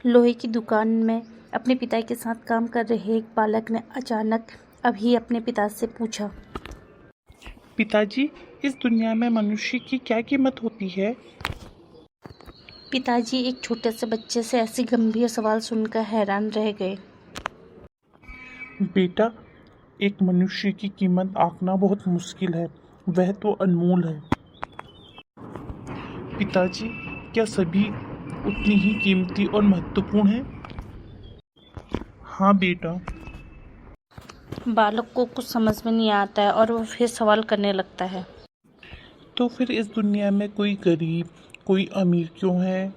लोहे की दुकान में अपने पिता के साथ काम कर रहे एक बालक ने अचानक अभी अपने पिता से पूछा, पिताजी, इस दुनिया में मनुष्य की क्या कीमत होती है? पिताजी एक छोटे से बच्चे से ऐसे गंभीर सवाल सुनकर हैरान रह गए। बेटा, एक मनुष्य की कीमत आंकना बहुत मुश्किल है, वह तो अनमोल है। पिताजी, क्या सभी उतनी ही कीमती और महत्वपूर्ण हैं? हाँ बेटा। बालक को कुछ समझ में नहीं आता है और वह फिर सवाल करने लगता है। तो फिर इस दुनिया में कोई गरीब, कोई अमीर क्यों है?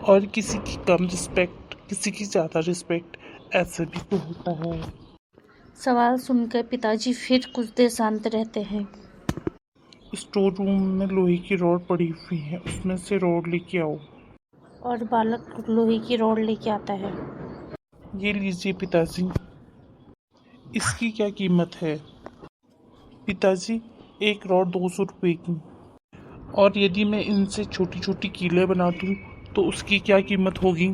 और किसी की कम रिस्पेक्ट, किसी की ज़्यादा रिस्पेक्ट, ऐसा भी तो होता है। सवाल सुनकर पिताजी फिर कुछ देर शांत रहते हैं। स्टोर रूम में लोहे की रॉड पड़ी हुई है, उसमें से रॉड लेके आओ। और बालक लोहे की रॉड लेके आता है। ये लीजिए पिताजी, इसकी क्या कीमत है? पिताजी, एक रॉड 200 रुपये की। और यदि मैं इनसे छोटी छोटी कीलें बना दूँ तो उसकी क्या कीमत होगी?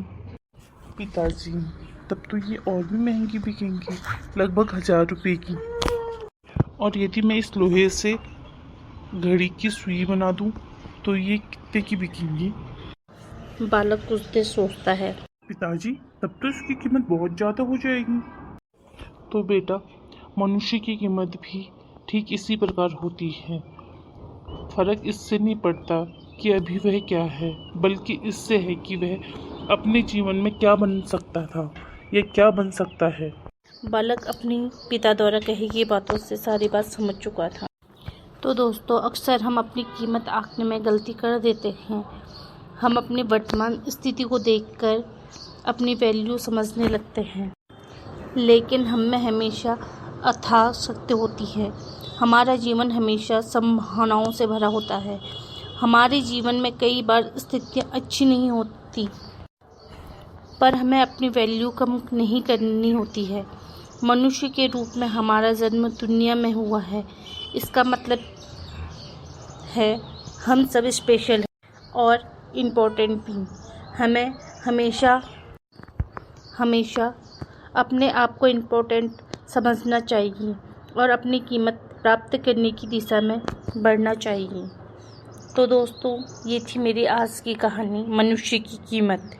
पिताजी, तब तो ये और भी महंगी बिकेंगी, लगभग 1000 रुपये की। और यदि मैं इस लोहे से घड़ी की सुई बना दूँ तो ये कितने की बिकेंगी? बालक कुछ देर सोचता है। पिताजी, तब तो इसकी कीमत बहुत ज़्यादा हो जाएगी। तो बेटा, मनुष्य की कीमत भी ठीक इसी प्रकार होती है। फर्क इससे नहीं पड़ता कि अभी वह क्या है, बल्कि इससे है कि वह अपने जीवन में क्या बन सकता था या क्या बन सकता है। बालक अपनी पिता द्वारा कही गई बातों से सारी बात समझ चुका था। तो दोस्तों, अक्सर हम अपनी कीमत आंकने में गलती कर देते हैं। हम अपनी वर्तमान स्थिति को देखकर अपनी वैल्यू समझने लगते हैं, लेकिन हम में हमेशा अथाह शक्ति होती है। हमारा जीवन हमेशा संभावनाओं से भरा होता है। हमारे जीवन में कई बार स्थितियाँ अच्छी नहीं होती, पर हमें अपनी वैल्यू कम नहीं करनी होती है। मनुष्य के रूप में हमारा जन्म दुनिया में हुआ है, इसका मतलब है हम सब स्पेशल हैं और इम्पोर्टेंट भी। हमें हमेशा अपने आप को इम्पोर्टेंट समझना चाहिए और अपनी कीमत प्राप्त करने की दिशा में बढ़ना चाहिए। तो दोस्तों, ये थी मेरी आज की कहानी, मनुष्य की कीमत।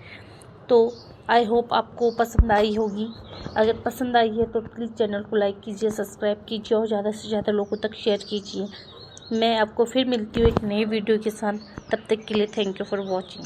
तो आई होप आपको पसंद आई होगी। अगर पसंद आई है तो प्लीज़ चैनल को लाइक कीजिए, सब्सक्राइब कीजिए और ज़्यादा से ज़्यादा लोगों तक शेयर कीजिए। मैं आपको फिर मिलती हूँ एक नई वीडियो के साथ। तब तक के लिए थैंक यू फॉर वॉचिंग।